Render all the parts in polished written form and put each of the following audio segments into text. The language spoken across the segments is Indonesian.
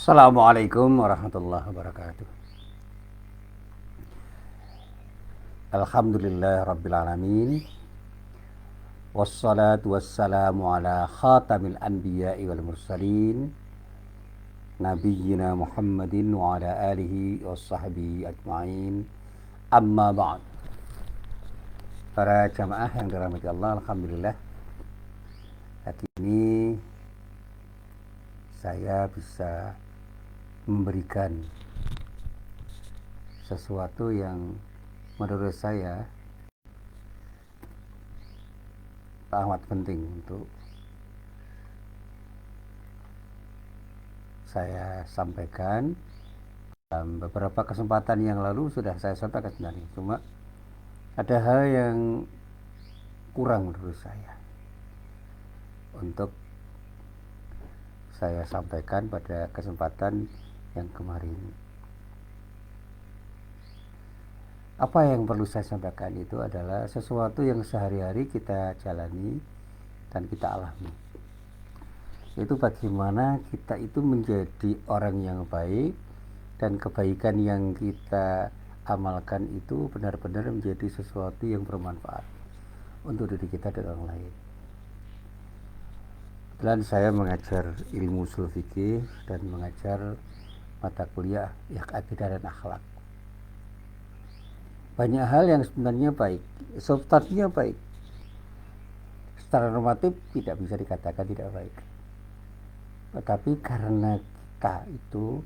Assalamualaikum warahmatullahi wabarakatuh. Alhamdulillah rabbil alamin. Wassalatu wassalamu ala khatamil anbiya'i wal mursalin Nabiyyina Muhammadin wa ala alihi wa sahbihi ajma'in. Amma ba'd. Para jamaah yang dirahmati Allah, alhamdulillah hari ini saya bisa memberikan sesuatu yang menurut saya amat penting untuk saya sampaikan. Dalam beberapa kesempatan yang lalu sudah saya sampaikan sebenarnya, cuma ada hal yang kurang menurut saya untuk saya sampaikan pada kesempatan yang kemarin. Apa yang perlu saya sampaikan itu adalah sesuatu yang sehari-hari kita jalani dan kita alami. Itu bagaimana kita itu menjadi orang yang baik dan kebaikan yang kita amalkan itu benar-benar menjadi sesuatu yang bermanfaat untuk diri kita dan orang lain. Dan saya mengajar ilmu ushul fikih dan mengajar mata kuliah akidah dan akhlak. Banyak hal yang sebenarnya baik, substansinya baik, secara normatif tidak bisa dikatakan tidak baik. Tetapi karena kita itu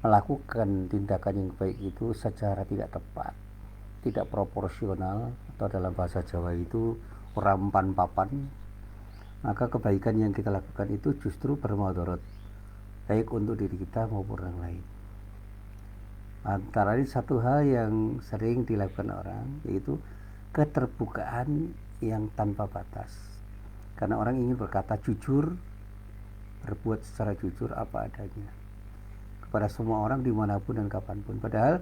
melakukan tindakan yang baik itu secara tidak tepat, tidak proporsional, atau dalam bahasa Jawa itu rampan papan, maka kebaikan yang kita lakukan itu justru bermudarat, baik untuk diri kita maupun orang lain. Antara ini satu hal yang sering dilakukan orang, yaitu keterbukaan yang tanpa batas. Karena orang ingin berkata jujur, berbuat secara jujur apa adanya kepada semua orang dimanapun dan kapanpun. Padahal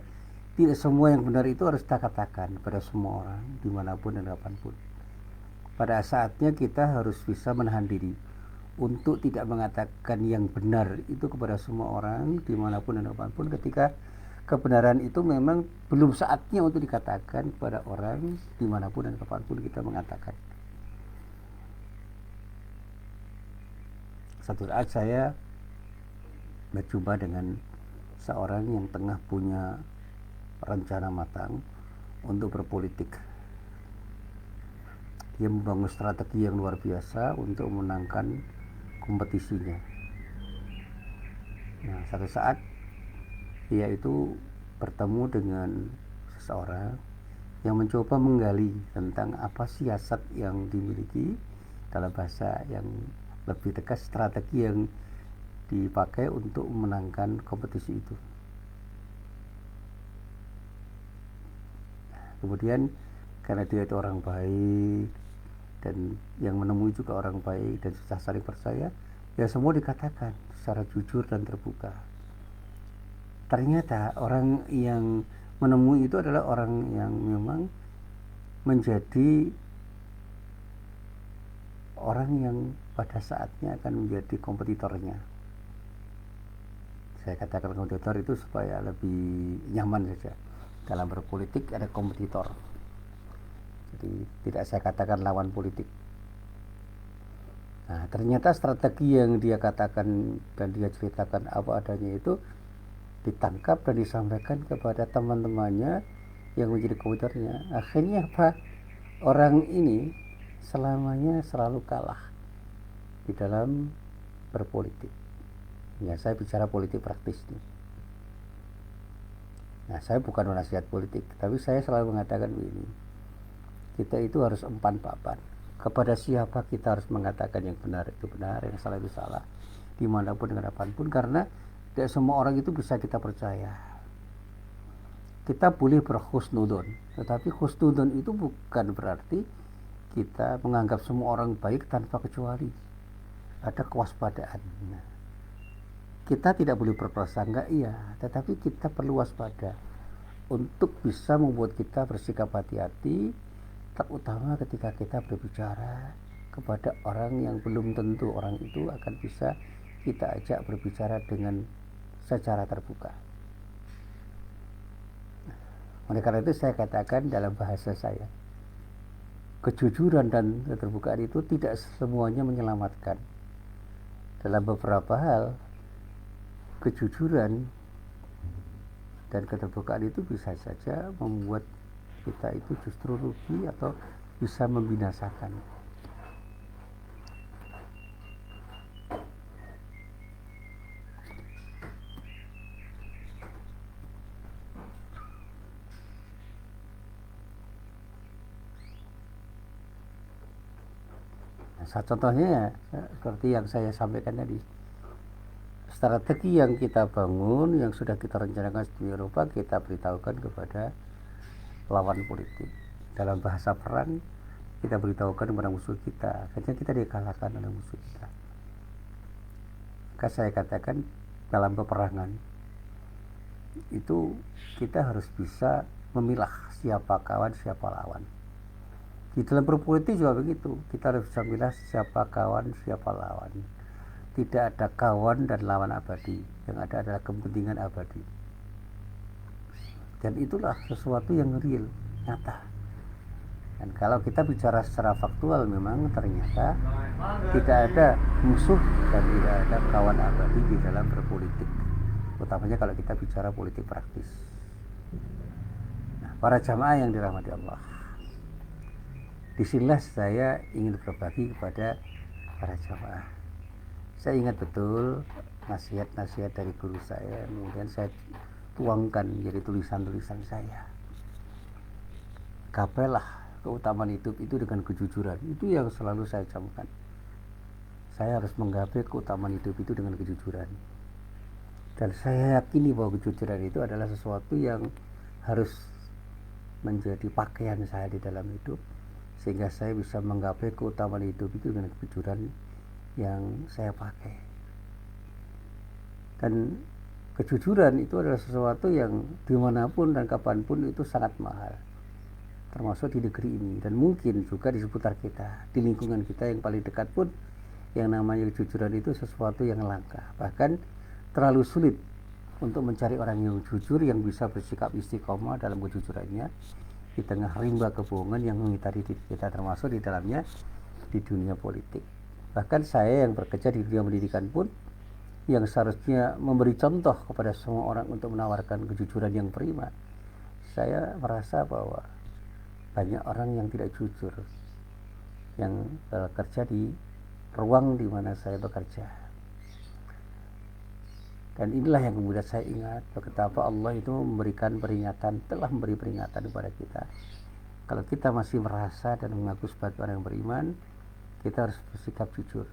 tidak semua yang benar itu harus kita katakan pada semua orang dimanapun dan kapanpun. Pada saatnya kita harus bisa menahan diri untuk tidak mengatakan yang benar itu kepada semua orang dimanapun dan kapanpun ketika kebenaran itu memang belum saatnya untuk dikatakan kepada orang dimanapun dan kapanpun kita mengatakan. Satu saat saya berjumpa dengan seorang yang tengah punya rencana matang untuk berpolitik. Dia membangun strategi yang luar biasa untuk memenangkan kompetisinya. Nah, satu saat dia itu bertemu dengan seseorang yang mencoba menggali tentang apa siasat yang dimiliki, dalam bahasa yang lebih tegas strategi yang dipakai untuk memenangkan kompetisi itu. Kemudian karena dia itu orang baik dan yang menemui juga orang baik dan sudah saling percaya, ya semua dikatakan secara jujur dan terbuka. Ternyata orang yang menemui itu adalah orang yang memang menjadi orang yang pada saatnya akan menjadi kompetitornya. Saya katakan kompetitor itu supaya lebih nyaman saja. Dalam berpolitik ada kompetitor. Jadi tidak saya katakan lawan politik. Nah, ternyata strategi yang dia katakan dan dia ceritakan apa adanya itu ditangkap dan disampaikan kepada teman-temannya yang menjadi kompetitornya. Akhirnya apa? Orang ini selamanya selalu kalah di dalam berpolitik. Ya, saya bicara politik praktis nih. Nah, saya bukan nasihat politik, tapi saya selalu mengatakan begini. Kita itu harus empan papan. Kepada siapa kita harus mengatakan yang benar itu benar, yang salah itu salah, dimanapun dan kapanpun, karena tidak semua orang itu bisa kita percaya. Kita boleh berhusnudon, tetapi husnudon itu bukan berarti kita menganggap semua orang baik tanpa kecuali. Ada kewaspadaan. Nah, kita tidak boleh berprasangka, iya, tetapi kita perlu waspada untuk bisa membuat kita bersikap hati-hati, terutama ketika kita berbicara kepada orang yang belum tentu orang itu akan bisa kita ajak berbicara dengan secara terbuka. Oleh karena itu saya katakan dalam bahasa saya, kejujuran dan keterbukaan itu tidak semuanya menyelamatkan. Dalam beberapa hal, kejujuran dan keterbukaan itu bisa saja membuat kita itu justru rugi atau bisa membinasakan. Nah, contohnya seperti yang saya sampaikan tadi, strategi yang kita bangun, yang sudah kita rencanakan sedemikian rupa, kita beritahukan kepada lawan politik. Dalam bahasa perang, kita beritahukan kepada musuh kita, akhirnya kita dikalahkan oleh musuh kita. Maka saya katakan dalam peperangan itu kita harus bisa memilah siapa kawan, siapa lawan. Di dalam berpolitik juga begitu, kita harus bisa memilah siapa kawan, siapa lawan. Tidak ada kawan dan lawan abadi, yang ada adalah kepentingan abadi. Dan itulah sesuatu yang real, nyata. Dan kalau kita bicara secara faktual, memang ternyata tidak ada musuh dan tidak ada kawan abadi di dalam berpolitik, utamanya kalau kita bicara politik praktis. Nah, para jamaah yang dirahmati Allah, disinilah saya ingin berbagi kepada para jamaah. Saya ingat betul nasihat-nasihat dari guru saya, kemudian saya tuangkan menjadi tulisan-tulisan saya. Gapailah keutamaan hidup itu dengan kejujuran. Itu yang selalu saya camkan. Saya harus menggapai keutamaan hidup itu dengan kejujuran. Dan saya yakini bahwa kejujuran itu adalah sesuatu yang harus menjadi pakaian saya di dalam hidup, sehingga saya bisa menggapai keutamaan hidup itu dengan kejujuran yang saya pakai. Dan kejujuran itu adalah sesuatu yang dimanapun dan kapanpun itu sangat mahal, termasuk di negeri ini, dan mungkin juga di seputar kita, di lingkungan kita yang paling dekat pun yang namanya kejujuran itu sesuatu yang langka. Bahkan terlalu sulit untuk mencari orang yang jujur, yang bisa bersikap istiqomah dalam kejujurannya di tengah rimba kebohongan yang mengitari diri kita, termasuk di dalamnya di dunia politik. Bahkan saya yang bekerja di dunia pendidikan pun, yang seharusnya memberi contoh kepada semua orang untuk menawarkan kejujuran yang prima, saya merasa bahwa banyak orang yang tidak jujur yang bekerja di ruang di mana saya bekerja. Dan inilah yang kemudian saya ingat betapa Allah itu memberikan peringatan, telah memberi peringatan kepada kita. Kalau kita masih merasa dan mengaku sebagai orang yang beriman, kita harus bersikap jujur.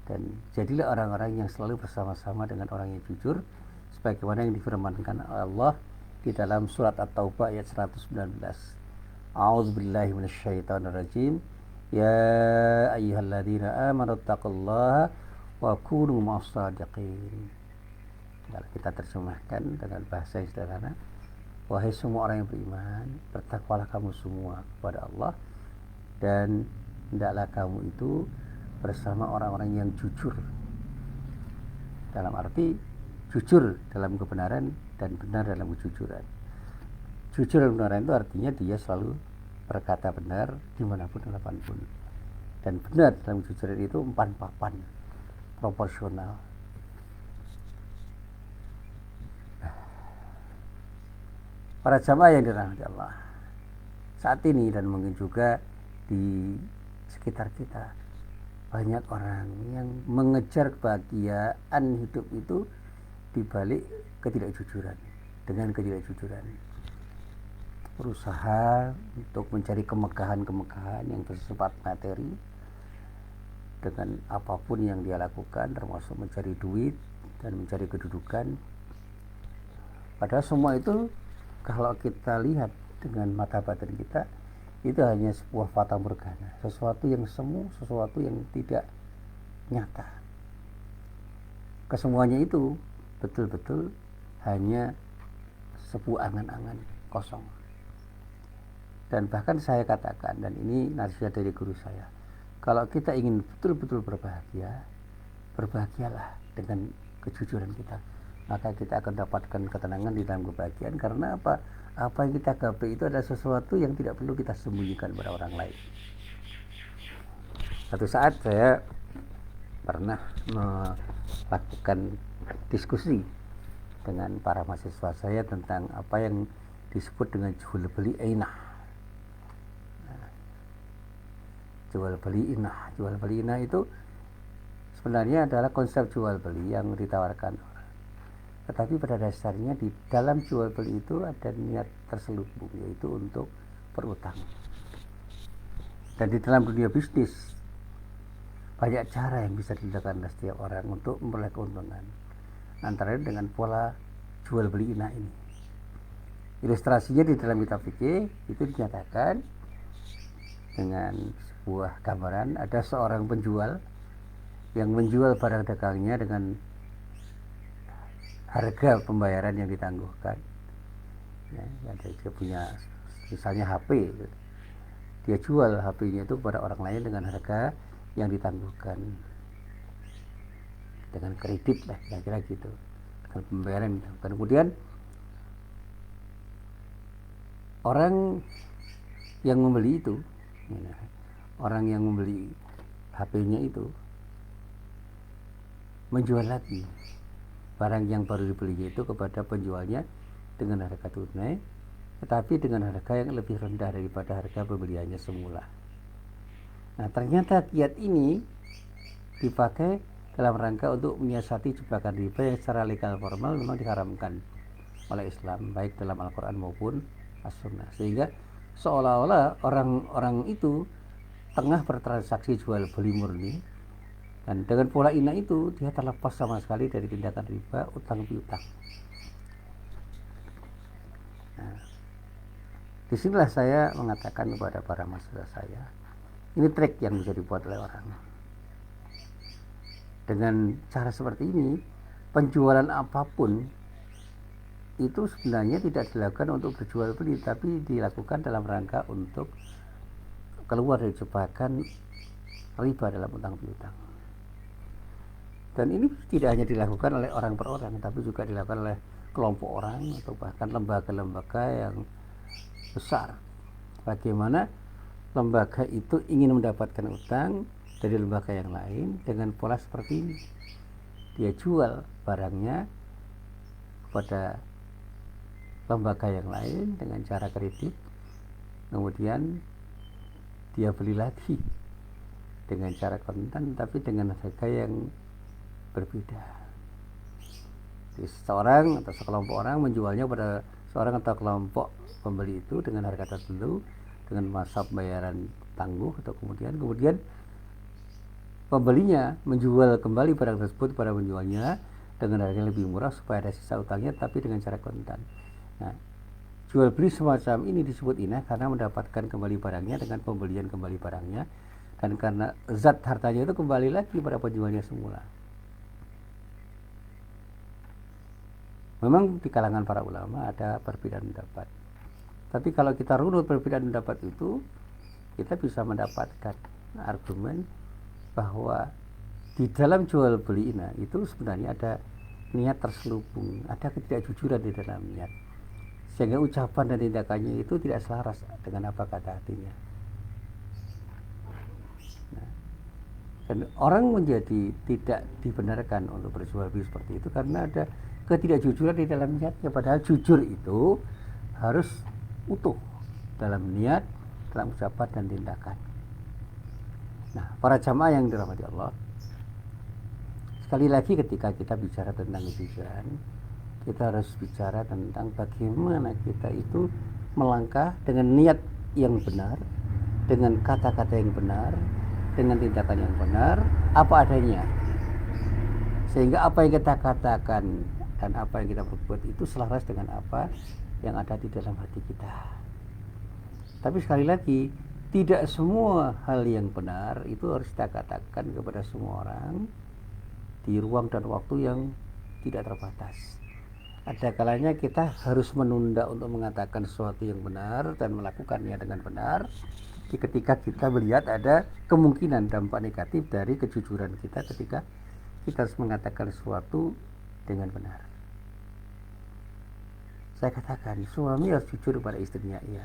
Dan jadilah orang-orang yang selalu bersama-sama dengan orang yang jujur, sebagaimana yang difirmankan Allah di dalam surat At-Taubah ayat 119. A'udzubillahi minasyaitonirrajim. Ya ayyuhalladzina amanu taqullaha wa kunu ma'as-shadiqin. Kalau kita terjemahkan dengan bahasa yang sederhana, wahai semua orang yang beriman, bertakwalah kamu semua kepada Allah, dan hendaklah kamu itu bersama orang-orang yang jujur. Dalam arti jujur dalam kebenaran dan benar dalam kejujuran. Jujur dalam kebenaran itu artinya dia selalu berkata benar dimanapun dan kapanpun. Dan benar dalam kejujuran itu empan-papan, proporsional. Para jamaah yang dirahmati Allah, saat ini dan mungkin juga di sekitar kita, banyak orang yang mengejar kebahagiaan hidup itu dibalik ketidakjujuran. Dengan ketidakjujuran, berusaha untuk mencari kemegahan-kemegahan yang bersifat materi dengan apapun yang dia lakukan, termasuk mencari duit dan mencari kedudukan. Padahal semua itu kalau kita lihat dengan mata batin kita, itu hanya sebuah fata morgana, sesuatu yang semu, sesuatu yang tidak nyata. Kesemuanya itu betul-betul hanya sebuah angan-angan kosong. Dan bahkan saya katakan, dan ini nasihat dari guru saya, kalau kita ingin betul-betul berbahagia, berbahagialah dengan kejujuran kita, maka kita akan dapatkan ketenangan di dalam kebahagiaan. Karena apa yang kita gapai itu adalah sesuatu yang tidak perlu kita sembunyikan pada orang lain. Satu saat saya pernah melakukan diskusi dengan para mahasiswa saya tentang apa yang disebut dengan jual beli inah. Jual beli inah itu sebenarnya adalah konsep jual beli yang ditawarkan orang. Tetapi pada dasarnya di dalam jual beli itu ada niat terselubung, yaitu untuk berutang. Dan di dalam dunia bisnis banyak cara yang bisa dilakukan oleh setiap orang untuk memperoleh keuntungan, antara dengan pola jual beli inah ini. Ilustrasinya di dalam kitab fikih itu dinyatakan dengan sebuah gambaran, ada seorang penjual yang menjual barang dagangnya dengan harga pembayaran yang ditangguhkan. Ya, dia punya misalnya HP, dia jual HP-nya itu kepada orang lain dengan harga yang ditangguhkan, dengan kredit lah, kira-kira gitu, dengan pembayaran. Kemudian orang yang membeli itu, orang yang membeli HP-nya itu menjual lagi barang yang baru dibelinya itu kepada penjualnya dengan harga tunai, tetapi dengan harga yang lebih rendah daripada harga pembeliannya semula. Nah, ternyata kiat ini dipakai dalam rangka untuk menyiasati jebakan riba yang secara legal formal memang diharamkan oleh Islam, baik dalam Al-Quran maupun As-Sunnah. Sehingga seolah-olah orang-orang itu tengah bertransaksi jual beli murni, dan dengan pola inah itu dia terlepas sama sekali dari tindakan riba, utang piutang. Nah, disinilah saya mengatakan kepada para mahasiswa saya, ini trik yang bisa dibuat oleh orang. Dengan cara seperti ini, penjualan apapun itu sebenarnya tidak dilakukan untuk berjual beli, tapi dilakukan dalam rangka untuk keluar dari jebakan riba dalam utang piutang. Dan ini tidak hanya dilakukan oleh orang per orang, tapi juga dilakukan oleh kelompok orang atau bahkan lembaga-lembaga yang besar. Bagaimana lembaga itu ingin mendapatkan utang dari lembaga yang lain dengan pola seperti ini. Dia jual barangnya kepada lembaga yang lain dengan cara kredit, kemudian dia beli lagi dengan cara kontan, tapi dengan harga yang berbeda. Jadi seorang atau sekelompok orang menjualnya pada seorang atau kelompok pembeli itu dengan harga tertentu, dengan masa pembayaran tangguh, atau kemudian pembelinya menjual kembali barang tersebut pada penjualnya dengan harga yang lebih murah supaya ada sisa utangnya, tapi dengan cara kontan. Nah, jual beli semacam ini disebut inah karena mendapatkan kembali barangnya dengan pembelian kembali barangnya, dan karena zat hartanya itu kembali lagi pada penjualnya semula. Memang di kalangan para ulama ada perbedaan pendapat, tapi kalau kita runut perbedaan pendapat itu, kita bisa mendapatkan argumen bahwa di dalam jual beli inah itu sebenarnya ada niat terselubung, ada ketidakjujuran di dalam niat, sehingga ucapan dan tindakannya itu tidak selaras dengan apa kata hatinya. Nah, dan orang menjadi tidak dibenarkan untuk berjual beli seperti itu karena ada ketidakjujuran di dalam niatnya. Padahal jujur itu harus utuh dalam niat, dalam ucapan dan tindakan. Nah, para jamaah yang dirahmati Allah, sekali lagi ketika kita bicara tentang kejujuran, kita harus bicara tentang bagaimana kita itu melangkah dengan niat yang benar, dengan kata-kata yang benar, dengan tindakan yang benar, apa adanya, sehingga apa yang kita katakan dan apa yang kita berbuat itu selaras dengan apa yang ada di dalam hati kita. Tapi sekali lagi, tidak semua hal yang benar itu harus kita katakan kepada semua orang di ruang dan waktu yang tidak terbatas. Ada kalanya kita harus menunda untuk mengatakan sesuatu yang benar dan melakukannya dengan benar ketika kita melihat ada kemungkinan dampak negatif dari kejujuran kita ketika kita harus mengatakan sesuatu dengan benar. Saya katakan suami harus jujur pada istrinya, ya.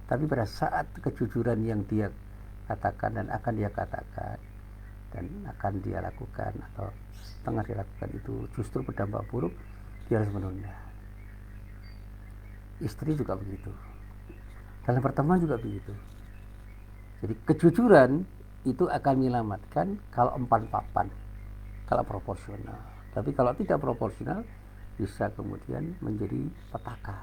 Tapi pada saat kejujuran yang dia katakan dan akan dia katakan dan akan dia lakukan atau tengah dilakukan itu justru berdampak buruk, dia harus menunda. Istri juga begitu, dalam pertemuan juga begitu. Jadi kejujuran itu akan menyelamatkan kalau empan papan, kalau proporsional. Tapi kalau tidak proporsional bisa kemudian menjadi petaka.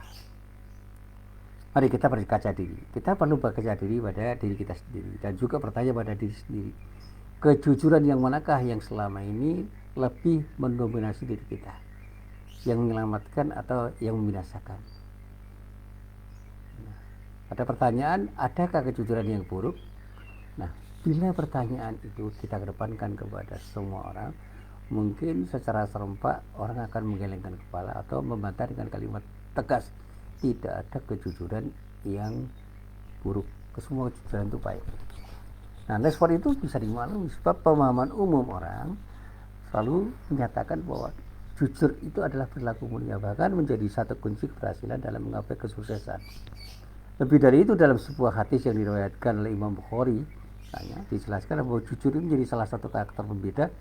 Mari kita berkaca diri. Kita perlu berkaca diri pada diri kita sendiri dan juga bertanya pada diri sendiri. Kejujuran yang manakah yang selama ini lebih mendominasi diri kita? Yang menyelamatkan atau yang membinasakan? Nah, pada pertanyaan, adakah kejujuran yang buruk? Nah, bila pertanyaan itu kita kedepankan kepada semua orang, mungkin secara serempak orang akan menggelengkan kepala atau membantah dengan kalimat tegas, tidak ada kejujuran yang buruk, semua kejujuran itu baik. Nah, respon itu bisa dimaklumi sebab pemahaman umum orang selalu menyatakan bahwa jujur itu adalah perilaku mulia, bahkan menjadi satu kunci keberhasilan dalam menggapai kesuksesan. Lebih dari itu, dalam sebuah hadis yang diriwayatkan oleh Imam Bukhari, dijelaskan bahwa jujur itu menjadi salah satu karakter pembeda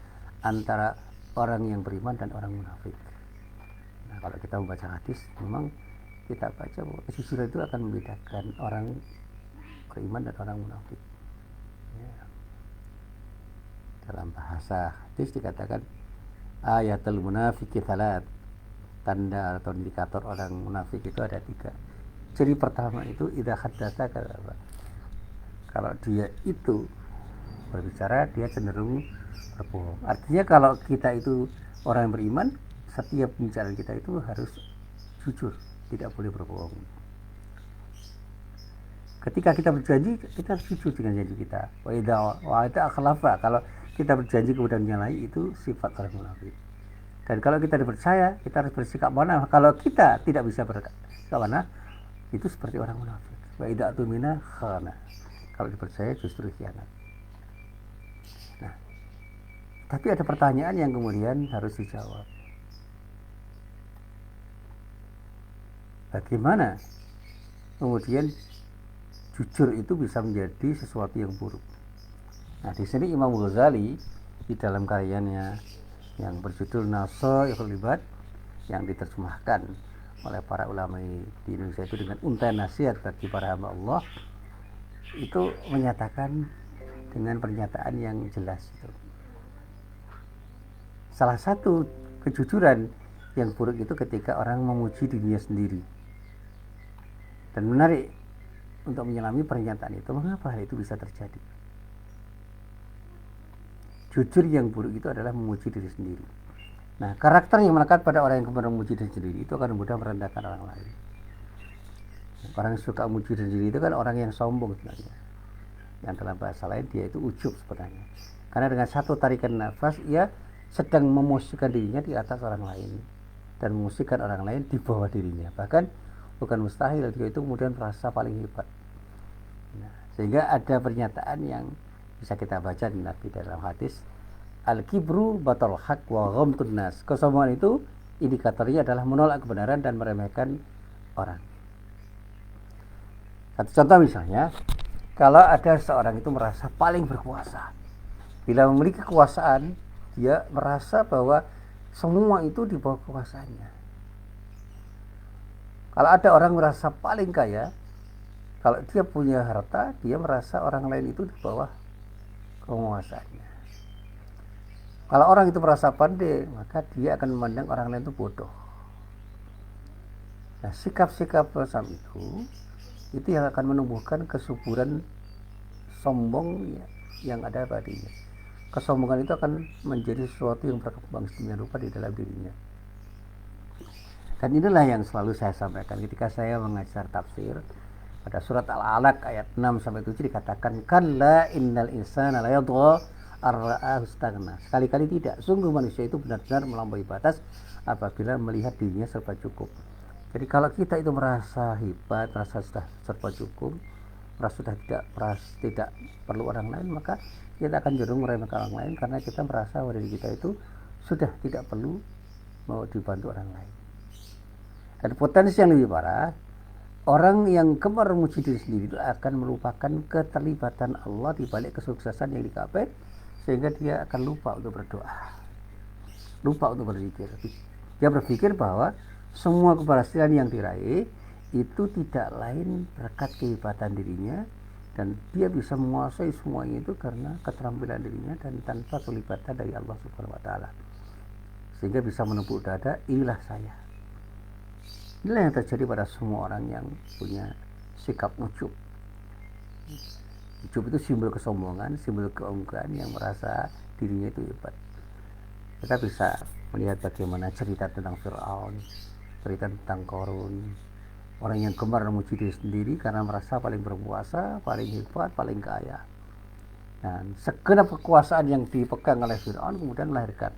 antara orang yang beriman dan orang munafik. Nah, kalau kita membaca hadis, memang kita baca bahwa kejujuran itu akan membedakan orang beriman dan orang munafik. Ya. Dalam bahasa hadis dikatakan ayatul munafiki thalat, tanda atau indikator orang munafik itu ada 3. Ciri pertama itu idza haddatsa kadzdzaba. Kalau dia itu berbicara, dia cenderung berbohong. Artinya kalau kita itu orang yang beriman, setiap pembicaraan kita itu harus jujur, tidak boleh berbohong. Ketika kita berjanji, kita harus jujur dengan janji kita. Wa idza akhlafa, kalau kita berjanji kemudian menyalahi, itu sifat orang munafik. Dan kalau kita dipercaya, kita harus bersikap mana. Kalau kita tidak bisa bersikap mana, itu seperti orang munafik. Wa idza tumina khana, kalau dipercaya justru khianat. Nah, tapi ada pertanyaan yang kemudian harus dijawab. Bagaimana kemudian jujur itu bisa menjadi sesuatu yang buruk? Nah, di sini Imam Ghazali di dalam karyanya yang berjudul Nasaihul Ibad, yang diterjemahkan oleh para ulama di Indonesia itu dengan untayan nasihat bagi para hamba Allah, itu menyatakan dengan pernyataan yang jelas itu. Salah satu kejujuran yang buruk itu ketika orang memuji dirinya sendiri. Dan menarik untuk menyelami pernyataan itu, mengapa hal itu bisa terjadi? Jujur yang buruk itu adalah memuji diri sendiri. Nah, karakter yang melekat pada orang yang kemudian memuji diri sendiri itu akan mudah merendahkan orang lain. Orang yang suka memuji diri sendiri itu kan orang yang sombong sebenarnya. Yang dalam bahasa lain dia itu ujub sebenarnya. Karena dengan satu tarikan nafas ia sedang memosisikan dirinya di atas orang lain dan memosisikan orang lain di bawah dirinya. Bahkan bukan mustahil dia itu kemudian merasa paling hebat. Nah, sehingga ada pernyataan yang bisa kita baca di Nabi dalam hadis, al-kibru batal haq wa ghamtun nas. Kesombongan itu indikatornya adalah menolak kebenaran dan meremehkan orang. Satu contoh misalnya, kalau ada seorang itu merasa paling berkuasa, bila memiliki kekuasaan, dia merasa bahwa semua itu di bawah kekuasaannya. Kalau ada orang merasa paling kaya, kalau dia punya harta, dia merasa orang lain itu di bawah penguasaannya. Kalau orang itu merasa pandai, maka dia akan memandang orang lain itu bodoh. Nah, sikap-sikap semacam itu yang akan menumbuhkan kesuburan sombong yang ada padanya. Kesombongan itu akan menjadi sesuatu yang berkembang sedemikian rupa di dalam dirinya. Dan inilah yang selalu saya sampaikan ketika saya mengajar tafsir pada surat Al-Alaq ayat 6-7 dikatakan kalla innal insana la yadgha ar-ra'ahu istaghna. Sekali-kali tidak, sungguh manusia itu benar-benar melampaui batas apabila melihat dirinya serba cukup. Jadi kalau kita itu merasa hebat, merasa sudah serba cukup, merasa sudah tidak perlu orang lain, maka kita akan cenderung meremehkan orang lain karena kita merasa bahwa diri kita itu sudah tidak perlu mau dibantu orang lain. Dan potensi yang lebih parah, orang yang gemar memuji diri sendiri itu akan melupakan keterlibatan Allah di balik kesuksesan yang dicapai, sehingga dia akan lupa untuk berdoa, lupa untuk berzikir. Dia berpikir bahwa semua keberhasilan yang diraih itu tidak lain berkat kehebatan dirinya, dan dia bisa menguasai semuanya itu karena keterampilan dirinya dan tanpa kelibatan dari Allah Subhanahu wa taala. Sehingga bisa menepuk dada, inilah saya. Inilah yang terjadi pada semua orang yang punya sikap ujub. Ujub itu simbol kesombongan, simbol keunggulan yang merasa dirinya itu hebat. Kita bisa melihat bagaimana cerita tentang Fir'aun, cerita tentang Qarun, orang yang gemar memuji diri sendiri karena merasa paling berkuasa, paling hebat, paling kaya. Dan segenap kekuasaan yang dipegang oleh Fir'aun kemudian melahirkan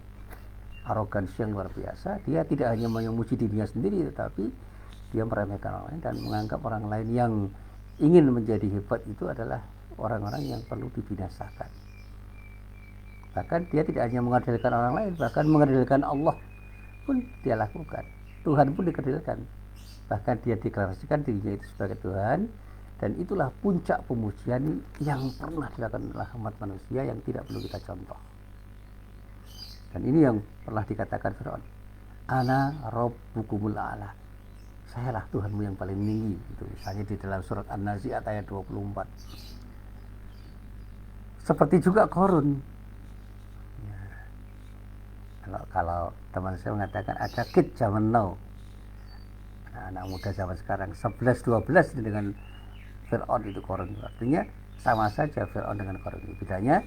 arogansi yang luar biasa. Dia tidak hanya memuji dirinya sendiri, tetapi dia meremehkan orang lain dan menganggap orang lain yang ingin menjadi hebat itu adalah orang-orang yang perlu dibinasakan. Bahkan dia tidak hanya mengandalkan orang lain, bahkan mengandalkan Allah pun dia lakukan. Tuhan pun dikerdilkan. Bahkan dia deklarasikan dirinya itu sebagai Tuhan, dan itulah puncak pemujian yang pernah dilakukan oleh umat manusia yang tidak perlu kita contoh. Dan ini yang pernah dikatakan Fir'aun, ana rabbukumul a'la, sayalah Tuhanmu yang paling tinggi. Itu misalnya di dalam surat An-Nazi'at ayat 24. Seperti juga Qarun. Ya. Kalau teman saya mengatakan ada kid zaman now, anak muda zaman sekarang 11-12 dengan Fir'aun itu Qarun. Artinya sama saja Fir'aun dengan Qarun. Bedanya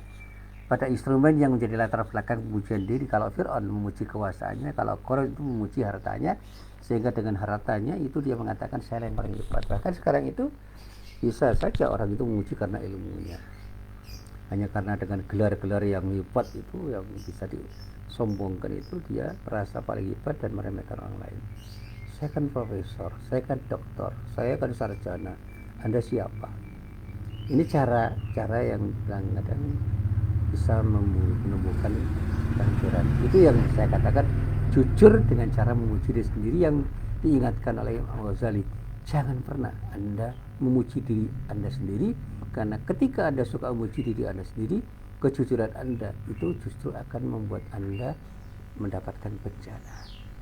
pada instrumen yang menjadi latar belakang pemujian diri. Kalau Fir'aun memuji kekuasaannya, kalau Qarun itu memuji hartanya, sehingga dengan hartanya itu dia mengatakan saya yang paling hebat. Bahkan sekarang itu bisa saja orang itu memuji karena ilmunya, hanya karena dengan gelar-gelar yang hebat itu yang bisa disombongkan itu dia merasa paling hebat dan meremehkan orang lain. Saya kan profesor, saya kan doktor, saya kan sarjana, Anda siapa? Ini cara yang kadang-kadang bisa menumbuhkan kehancuran. Itu yang saya katakan jujur dengan cara memuji diri sendiri, yang diingatkan oleh Imam Ghazali. Jangan pernah Anda memuji diri Anda sendiri, karena ketika Anda suka memuji diri Anda sendiri, kejujuran Anda itu justru akan membuat Anda mendapatkan bencana,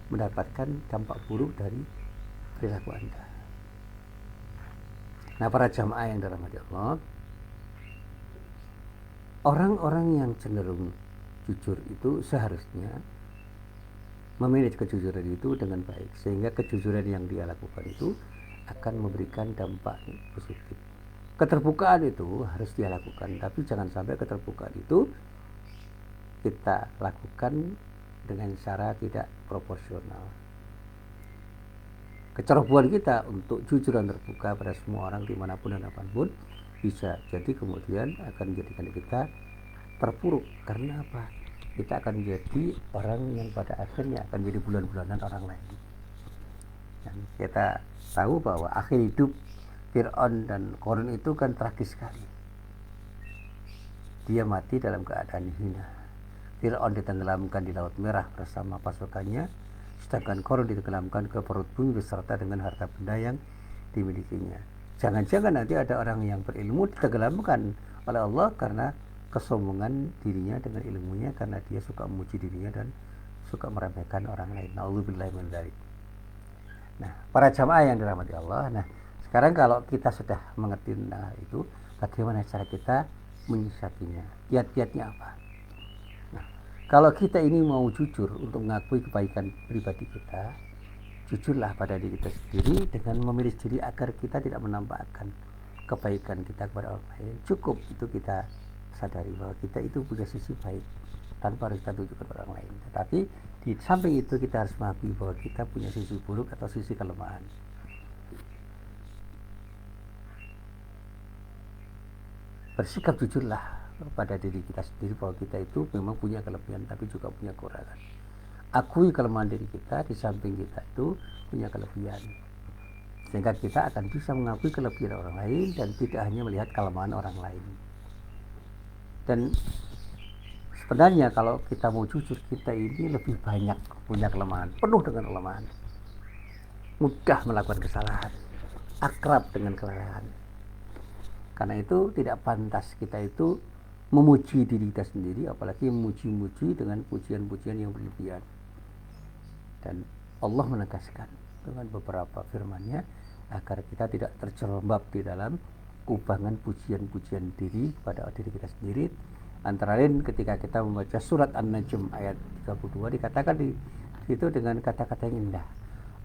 mendapatkan dampak buruk dari perilaku Anda. Nah, para jamaah yang dirahmati Allah, orang-orang yang cenderung jujur itu seharusnya memanage kejujuran itu dengan baik, sehingga kejujuran yang dia lakukan itu akan memberikan dampak positif. Keterbukaan itu harus dia lakukan, tapi jangan sampai keterbukaan itu kita lakukan dengan cara tidak proporsional. Kecerobohan kita untuk jujur dan terbuka pada semua orang dimanapun dan kapanpun bisa jadi kemudian akan menjadikan kita terpuruk. Karena apa? Kita akan menjadi orang yang pada akhirnya akan menjadi bulan-bulanan orang lain. Dan kita tahu bahwa akhir hidup Fir'aun dan Qarun itu kan tragis sekali. Dia mati dalam keadaan hina. Fir'aun ditenggelamkan di Laut Merah bersama pasukannya, sedangkan Qarun ditenggelamkan ke perut bumi beserta dengan harta benda yang dimilikinya. Jangan-jangan nanti ada orang yang berilmu ditenggelamkan oleh Allah karena kesombongan dirinya dengan ilmunya, karena dia suka memuji dirinya dan suka meremehkan orang lain. Na'udzubillahi min dzalik. Nah, para jamaah yang dirahmati Allah, nah sekarang kalau kita sudah mengerti itu, bagaimana cara kita menyikapinya? Kiat-kiatnya apa? Nah, kalau kita ini mau jujur untuk mengakui kebaikan pribadi kita, jujurlah pada diri kita sendiri dengan memilih diri agar kita tidak menampakkan kebaikan kita kepada orang lain. Cukup itu kita sadari bahwa kita itu punya sisi baik tanpa harus kita tunjukkan kepada orang lain. Tetapi di samping itu kita harus mengakui bahwa kita punya sisi buruk atau sisi kelemahan. Bersikap jujurlah pada diri kita sendiri bahwa kita itu memang punya kelebihan tapi juga punya kekurangan. Akui kelemahan diri kita, di samping kita itu punya kelebihan. sehingga kita akan bisa mengakui kelebihan orang lain dan tidak hanya melihat kelemahan orang lain. Dan sebenarnya kalau kita mau jujur, kita ini lebih banyak punya kelemahan, penuh dengan kelemahan, mudah melakukan kesalahan, akrab dengan kesalahan. Karena itu tidak pantas kita itu memuji diri kita sendiri, apalagi memuji-muji dengan pujian-pujian yang berlebihan. Dan Allah menegaskan dengan beberapa firman-Nya agar kita tidak terjerembab di dalam kubangan pujian-pujian diri pada diri kita sendiri. Antara lain ketika kita membaca surat An-Najm ayat 32 dikatakan di situ dengan kata-kata yang indah.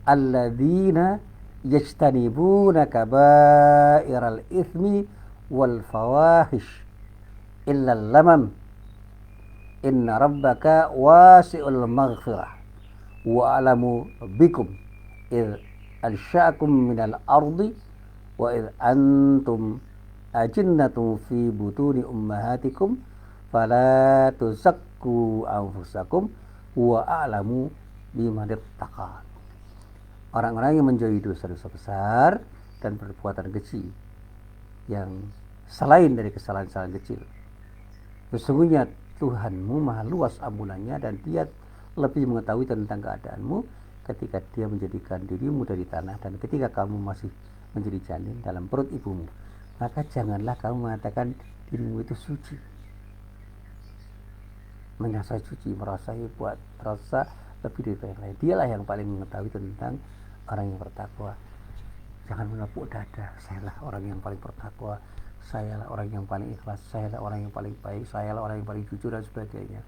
Alladzina yajtanibuna kaba'iral itsmi wal fawahish illa lamam inna rabbaka wasi'ul maghfirah wa alamu bikum id ansha'akum minal ardi wa id antum ajinnatun fi butuni ummahatikum fala tuzakku anfusakum wa a'lamu bimanittaqan. Orang-orang yang menjauhi dosa-dosa besar dan perbuatan keji yang selain dari kesalahan-kesalahan kecil, sesungguhnya Tuhanmu maha luas ampunannya dan Dia lebih mengetahui tentang keadaanmu ketika Dia menjadikan dirimu dari tanah dan ketika kamu masih menjadi janin dalam perut ibumu. Maka janganlah kamu mengatakan dirimu itu suci, merasa suci, merasa hebat, merasa lebih dari yang lain. Dialah yang paling mengetahui tentang orang yang bertakwa. Jangan menepuk dada, sayalah orang yang paling bertakwa, sayalah orang yang paling ikhlas, sayalah orang yang paling baik, sayalah orang yang paling jujur dan sebagainya.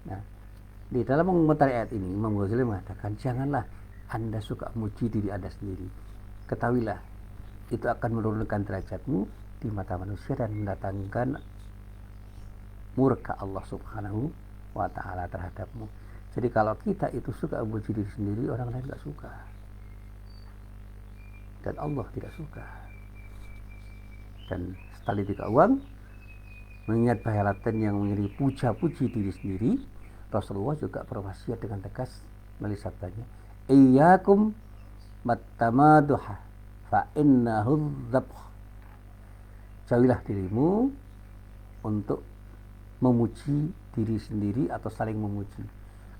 Nah, di dalam mengomentari ayat ini Imam Ghazali mengatakan, janganlah Anda suka memuji diri Anda sendiri. Ketahuilah itu akan menurunkan derajatmu di mata manusia dan mendatangkan murka Allah Subhanahu wa ta'ala terhadapmu. Jadi kalau kita itu suka memuji diri sendiri, orang lain gak suka dan Allah tidak suka. Dan setali tiga uang mengingat bahaya laten yang menjadi puja-puji diri sendiri, Rasulullah juga berwasiat dengan tegas melalui sabdanya, iyyakum mattamaduha fa innahu dzabh. Jauhilah dirimu untuk memuji diri sendiri atau saling memuji.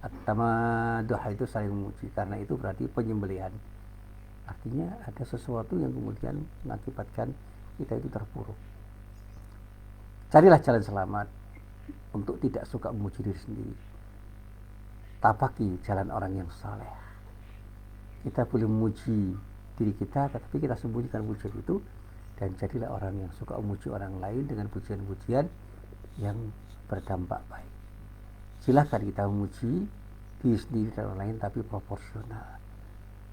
At-tamaduh itu saling memuji, karena itu berarti penyembelihan. Artinya ada sesuatu yang kemudian mengakibatkan kita itu terpuruk. Carilah jalan selamat untuk tidak suka memuji diri sendiri. Tapaki jalan orang yang saleh. Kita boleh memuji diri kita, tetapi kita sembunyikan pujian itu, dan jadilah orang yang suka memuji orang lain dengan pujian-pujian yang berdampak baik. Silahkan kita memuji diri sendiri dan orang lain, tapi proporsional.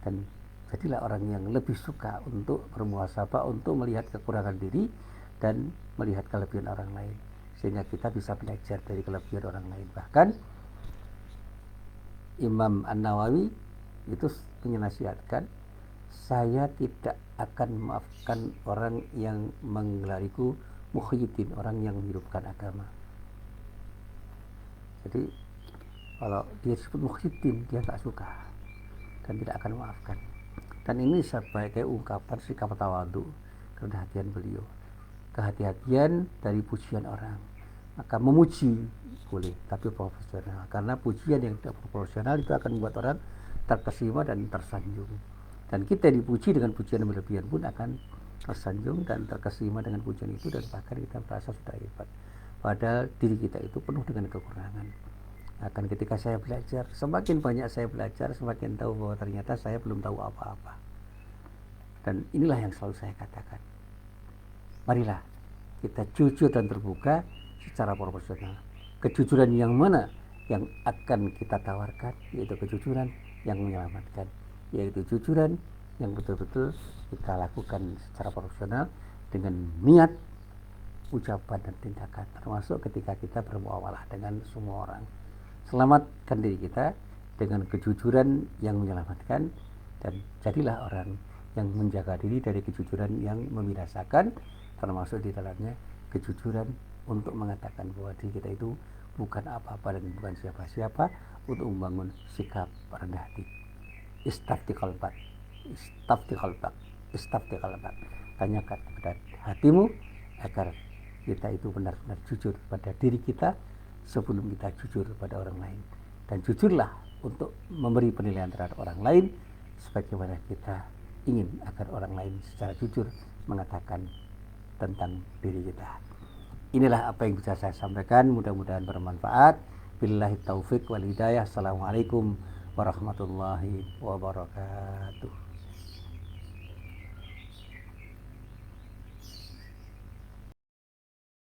Dan jadilah orang yang lebih suka untuk bermuhasabah, untuk melihat kekurangan diri dan melihat kelebihan orang lain, sehingga kita bisa belajar dari kelebihan orang lain. Bahkan Imam An-Nawawi itu menasihatkan, saya tidak akan memaafkan orang yang menggelariku muhyiddin, orang yang menghidupkan agama. Jadi kalau dia disebut muhyiddin, dia tak suka dan tidak akan memaafkan. Dan ini sebagai ungkapan sikap tawadhu, kerendahan hatian beliau, kehati-hatian dari pujian orang. Maka memuji boleh, tapi proporsional, karena pujian yang tidak proporsional itu akan membuat orang terkesima dan tersanjung. Dan kita dipuji dengan pujian yang berlebihan pun akan tersanjung dan terkesima dengan pujian itu, dan bahkan kita merasa sudah hebat, padahal diri kita itu penuh dengan kekurangan. Akan ketika saya belajar, semakin banyak saya belajar, semakin tahu bahwa ternyata saya belum tahu apa-apa. Dan inilah yang selalu saya katakan, marilah kita jujur dan terbuka secara proporsional. Kejujuran yang mana yang akan kita tawarkan? Yaitu kejujuran yang menyelamatkan, yaitu kejujuran yang betul-betul kita lakukan secara proporsional dengan niat, ucapan dan tindakan, termasuk ketika kita bermuamalah dengan semua orang. Selamatkan diri kita dengan kejujuran yang menyelamatkan, dan jadilah orang yang menjaga diri dari kejujuran yang membinasakan, termasuk di dalamnya kejujuran untuk mengatakan bahwa diri kita itu bukan apa-apa dan bukan siapa-siapa, untuk membangun sikap rendah hati. Istafti qalbat, istafti qalbak, tanyakan kepada hatimu agar kita itu benar-benar jujur pada diri kita sebelum kita jujur pada orang lain. Dan jujurlah untuk memberi penilaian terhadap orang lain sebagaimana kita ingin agar orang lain secara jujur mengatakan tentang diri kita. Inilah apa yang bisa saya sampaikan, mudah-mudahan bermanfaat. Billahi taufik wal hidayah. Assalamualaikum warahmatullahi wabarakatuh.